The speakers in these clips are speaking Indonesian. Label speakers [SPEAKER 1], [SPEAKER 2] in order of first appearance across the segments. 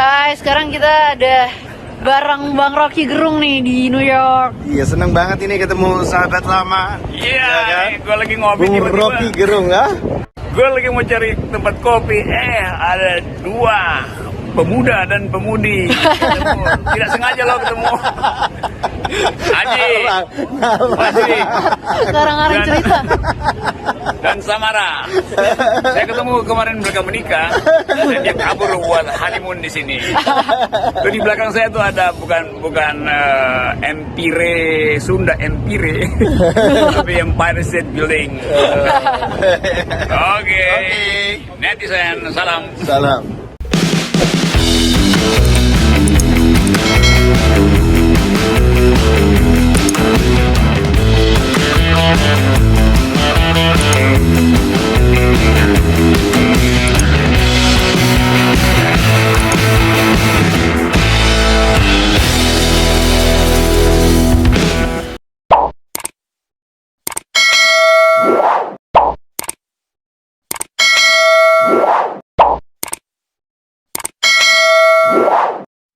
[SPEAKER 1] Hai, sekarang kita ada bareng Bang Rocky Gerung nih di New York.
[SPEAKER 2] Iya, seneng banget ini ketemu sahabat lama.
[SPEAKER 3] Iya,
[SPEAKER 2] ya kan?
[SPEAKER 3] gue lagi ngopi
[SPEAKER 2] Bung
[SPEAKER 3] tiba-tiba.
[SPEAKER 2] Rocky Gerung ya.
[SPEAKER 3] Gue lagi mau cari tempat kopi. Ada dua pemuda dan pemudi ketemu. Tidak sengaja lo ketemu. Aji, Aji,
[SPEAKER 1] Sekarang cerita.
[SPEAKER 3] dan Samara. Saya ketemu kemarin mereka menikah dan dia kabur buat honeymoon di sini. Tuh di belakang saya tuh ada bukan Empire Sunda Empire, tapi Empire State Building. Oke. Netizen, salam.
[SPEAKER 2] Salam.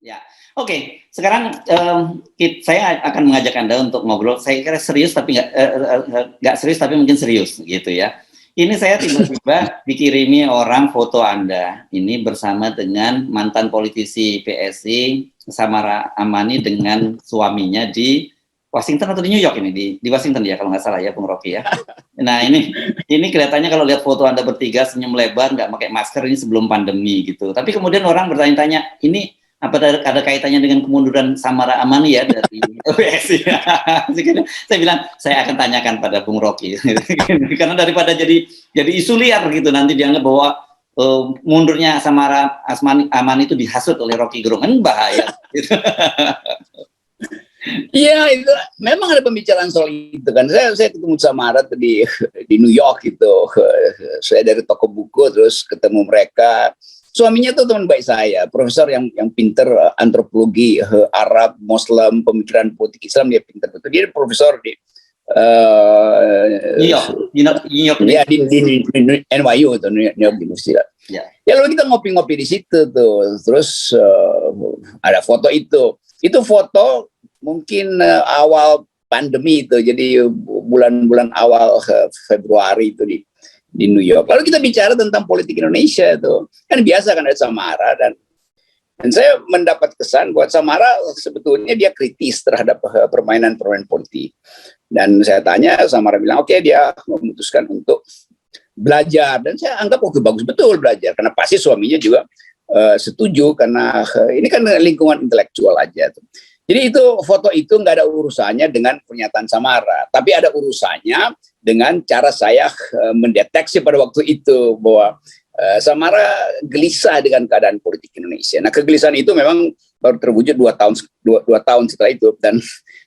[SPEAKER 4] Ya, oke. Sekarang saya akan mengajak Anda untuk ngobrol. Saya kira serius tapi nggak serius tapi mungkin serius gitu ya. Ini saya tiba-tiba dikirimi orang foto Anda ini bersama dengan mantan politisi PSI Samara Amani dengan suaminya di Washington atau di New York ini di Washington ya kalau nggak salah ya, Bung Rocky ya. Nah ini kelihatannya kalau lihat foto Anda bertiga senyum lebar nggak pakai masker ini sebelum pandemi gitu. Tapi kemudian orang bertanya-tanya ini apa ada kaitannya dengan kemunduran Samara Amani ya dari PSI? Saya bilang saya akan tanyakan pada Bung Rocky karena daripada jadi isu liar gitu nanti dianggap bahwa mundurnya Samara Amani itu dihasut oleh Rocky Gerung, kan bahaya.
[SPEAKER 5] Iya, itu memang ada pembicaraan soal itu kan. Saya ketemu Samara di New York gitu. Saya dari toko buku terus ketemu mereka. Suaminya tuh teman baik saya, profesor yang pinter antropologi Arab, Muslim, pemikiran politik Islam, dia pinter betul. Dia profesor di
[SPEAKER 4] New York
[SPEAKER 5] ya, di NYU atau New York University.
[SPEAKER 4] Ya.
[SPEAKER 5] Ya lalu kita ngopi-ngopi di situ tuh, terus ada foto itu. Itu foto mungkin awal pandemi itu, jadi bulan-bulan awal Februari itu di New York. Lalu kita bicara tentang politik Indonesia itu. Kan biasa kan ada Samara dan saya mendapat kesan buat Samara sebetulnya dia kritis terhadap permainan politik. Dan saya tanya, Samara bilang oke, dia memutuskan untuk belajar dan saya anggap oke, bagus betul belajar karena pasti suaminya juga setuju karena ini kan lingkungan intelektual aja tuh. Jadi itu foto itu nggak ada urusannya dengan pernyataan Samara, tapi ada urusannya dengan cara saya mendeteksi pada waktu itu bahwa Samara gelisah dengan keadaan politik Indonesia. Nah, kegelisahan itu memang baru terwujud 2 tahun setelah itu, dan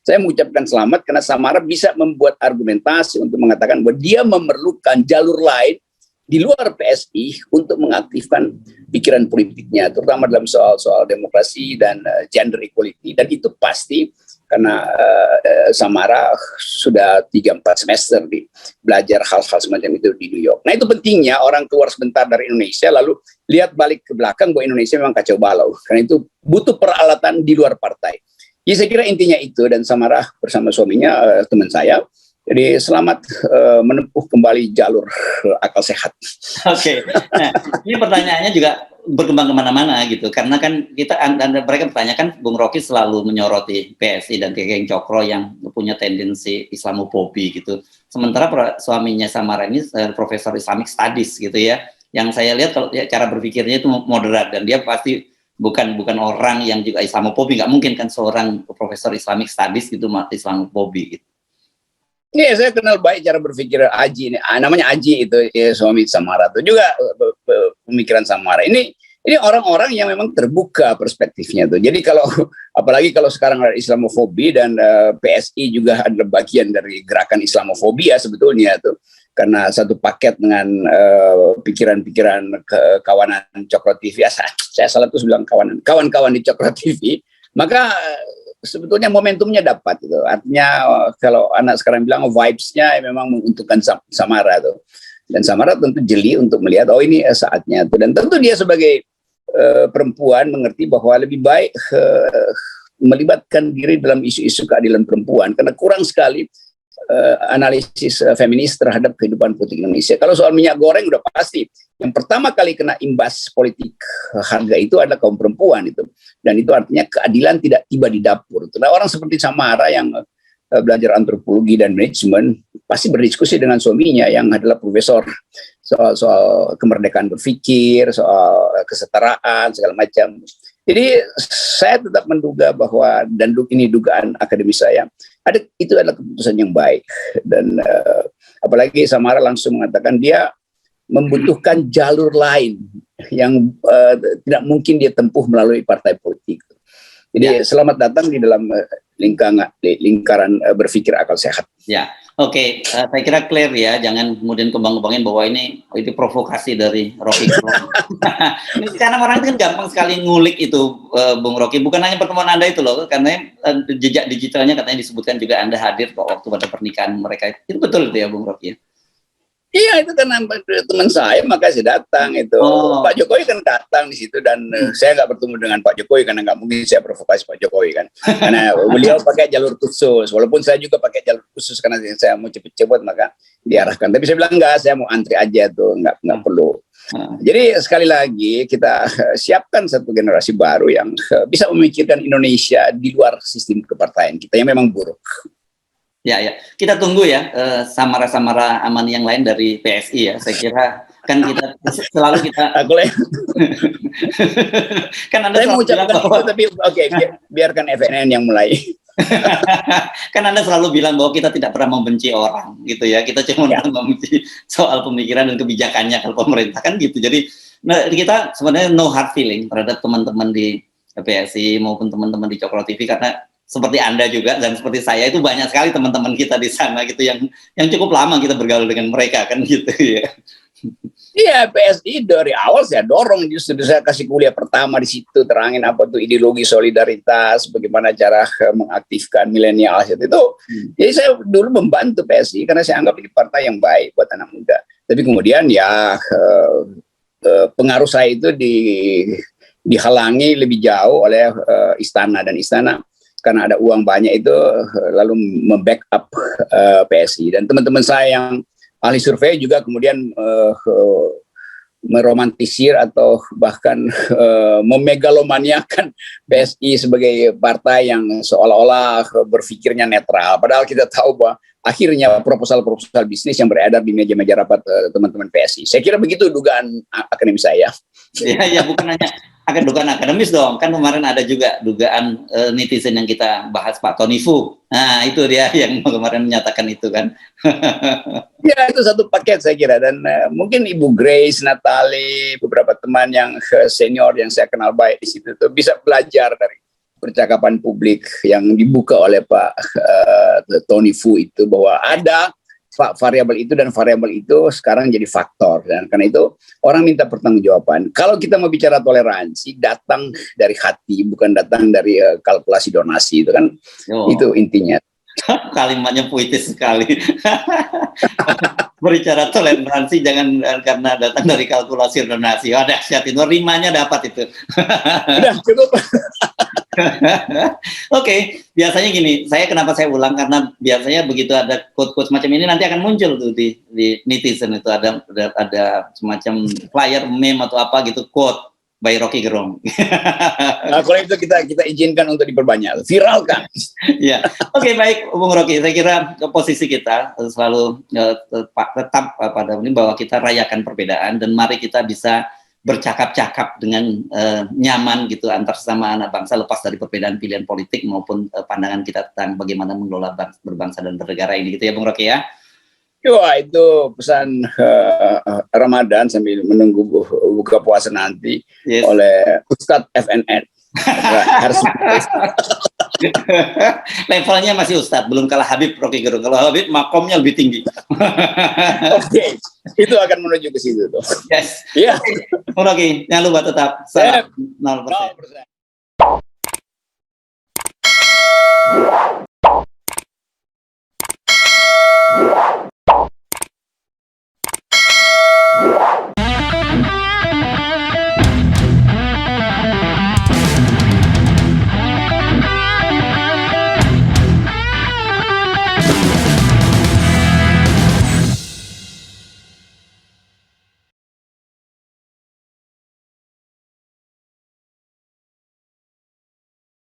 [SPEAKER 5] saya mengucapkan selamat karena Samara bisa membuat argumentasi untuk mengatakan bahwa dia memerlukan jalur lain di luar PSI untuk mengaktifkan pikiran politiknya, terutama dalam soal demokrasi dan gender equality. Dan itu pasti karena Samara sudah 3-4 semester belajar hal-hal semacam itu di New York. Nah itu pentingnya orang keluar sebentar dari Indonesia lalu lihat balik ke belakang bahwa Indonesia memang kacau balau. Karena itu butuh peralatan di luar partai. Jadi saya kira intinya itu, dan Samara bersama suaminya teman saya. Jadi selamat menempuh kembali jalur akal sehat.
[SPEAKER 4] Oke. Nah, ini pertanyaannya juga berkembang kemana-mana gitu, karena kan mereka bertanyakan Bung Rocky selalu menyoroti PSI dan Geng Cokro yang punya tendensi Islamofobi gitu. Sementara suaminya Samara ini profesor Islamic Studies gitu ya, yang saya lihat kalau ya, cara berpikirnya itu moderat dan dia pasti bukan orang yang juga Islamofobi. Nggak mungkin kan seorang profesor Islamic Studies gitu Islamofobi gitu.
[SPEAKER 5] Iya, saya kenal baik cara berpikir Aji ini. Namanya Aji itu ya, suami Samara itu juga pemikiran Samara. Ini orang-orang yang memang terbuka perspektifnya tuh. Jadi apalagi kalau sekarang ada Islamofobi dan PSI juga adalah bagian dari gerakan Islamofobia sebetulnya tuh. Karena satu paket dengan pikiran-pikiran kawanan Cokro TV. Saya salah tuh bilang kawan-kawan di Cokro TV. Maka sebetulnya momentumnya dapat itu. Artinya kalau anak sekarang bilang vibes-nya memang menguntungkan Samara tuh. Dan Samara tentu jeli untuk melihat oh ini saatnya tuh. Dan tentu dia sebagai perempuan mengerti bahwa lebih baik melibatkan diri dalam isu-isu keadilan perempuan, karena kurang sekali analisis feminis terhadap kehidupan politik Indonesia. Kalau soal minyak goreng udah pasti yang pertama kali kena imbas politik harga itu adalah kaum perempuan itu, dan itu artinya keadilan tidak tiba di dapur. Nah, orang seperti Samara yang belajar antropologi dan manajemen pasti berdiskusi dengan suaminya yang adalah profesor soal kemerdekaan berpikir, soal kesetaraan segala macam. Jadi saya tetap menduga bahwa, dan ini dugaan akademis saya, itu adalah keputusan yang baik. Dan apalagi Samara langsung mengatakan dia membutuhkan jalur lain yang tidak mungkin dia tempuh melalui partai politik. Jadi selamat datang di dalam lingkaran berpikir akal sehat.
[SPEAKER 4] Ya, oke. Saya kira clear ya. Jangan kemudian kembang-kembangin bahwa ini provokasi dari Rocky Gerung. Ini karena orang itu kan gampang sekali ngulik itu, Bung Rocky. Bukan hanya pertemuan Anda itu loh, karena jejak digitalnya katanya disebutkan juga Anda hadir waktu pada pernikahan mereka. Itu betul itu ya, Bung Rocky?
[SPEAKER 5] Iya, itu kan teman saya, maka saya datang itu. Pak Jokowi kan datang di situ, dan saya nggak bertemu dengan Pak Jokowi karena nggak mungkin saya provokasi Pak Jokowi kan. Karena beliau pakai jalur khusus, walaupun saya juga pakai jalur khusus karena saya mau cepet-cepet maka diarahkan. Tapi saya bilang enggak, saya mau antri aja tuh, nggak perlu. Jadi sekali lagi kita siapkan satu generasi baru yang bisa memikirkan Indonesia di luar sistem kepartaian kita yang memang buruk.
[SPEAKER 4] Ya, kita tunggu ya Samara-Samara Amani yang lain dari PSI ya. Saya kira kan kita selalu kita kan Anda
[SPEAKER 5] saya mau ucapkan itu, tapi oke, biarkan FNN yang mulai.
[SPEAKER 4] Kan Anda selalu bilang bahwa kita tidak pernah membenci orang gitu ya. Kita cuma membenci soal pemikiran dan kebijakannya kalau pemerintah kan gitu. Jadi kita sebenarnya no hard feeling terhadap teman-teman di PSI maupun teman-teman di Cokro TV, karena seperti Anda juga dan seperti saya itu banyak sekali teman-teman kita di sana gitu yang cukup lama kita bergaul dengan mereka kan gitu ya.
[SPEAKER 5] Iya, PSI dari awal saya dorong, justru saya kasih kuliah pertama di situ, terangin apa tuh ideologi solidaritas, bagaimana cara mengaktifkan milenial itu. Jadi saya dulu membantu PSI karena saya anggap ini partai yang baik buat anak muda. Tapi kemudian ya pengaruh saya itu dihalangi lebih jauh oleh istana, dan istana karena ada uang banyak itu lalu membackup PSI, dan teman-teman saya yang ahli survei juga kemudian meromantisir atau bahkan memegalomaniakan PSI sebagai partai yang seolah-olah berpikirnya netral, padahal kita tahu bahwa akhirnya proposal-proposal bisnis yang beredar di meja-meja rapat teman-teman PSI. Saya kira begitu dugaan akademis saya.
[SPEAKER 4] Ya, bukan hanya dugaan akademis dong, kan kemarin ada juga dugaan netizen yang kita bahas, Pak Tony Fu. Nah itu dia yang kemarin menyatakan itu kan.
[SPEAKER 5] Ya, itu satu paket saya kira, dan mungkin Ibu Grace, Natali, beberapa teman yang senior yang saya kenal baik di situ tuh bisa belajar dari percakapan publik yang dibuka oleh Pak Tony Fu itu, bahwa ada variabel itu dan variabel itu sekarang jadi faktor, dan karena itu orang minta pertanggungjawaban. Kalau kita mau bicara toleransi, datang dari hati, bukan datang dari kalkulasi donasi, itu kan itu intinya.
[SPEAKER 4] Kalimatnya puitis sekali. Berbicara toleransi jangan karena datang dari kalkulasi donasi. Oh, dahsyat itu, rimanya dapat itu.
[SPEAKER 5] Udah cukup.
[SPEAKER 4] Oke, biasanya gini, kenapa saya ulang, karena biasanya begitu ada quote-quote semacam ini nanti akan muncul tuh di netizen itu, ada semacam flyer, meme atau apa gitu, quote by Rocky Gerung.
[SPEAKER 5] Nah, kalau itu kita izinkan untuk diperbanyak, viralkan.
[SPEAKER 4] Ya, oke, baik, Bung Rocky. Saya kira posisi kita selalu tetap pada ini bahwa kita rayakan perbedaan dan mari kita bisa bercakap-cakap dengan nyaman gitu antar sesama anak bangsa, lepas dari perbedaan pilihan politik maupun pandangan kita tentang bagaimana mengelola berbangsa dan bernegara ini gitu ya, Bung Rocky ya.
[SPEAKER 5] Wah, itu pesan Ramadan sambil menunggu buka puasa nanti oleh Ustadz FNN. Harus
[SPEAKER 4] levelnya masih Ustadz, belum kalah Habib Rocky Gerung. Kalau Habib makomnya lebih tinggi.
[SPEAKER 5] Oke, itu akan menuju ke situ tuh.
[SPEAKER 4] Yes.
[SPEAKER 5] Iya.
[SPEAKER 4] Bung Rocky, jangan lupa tetap 0%.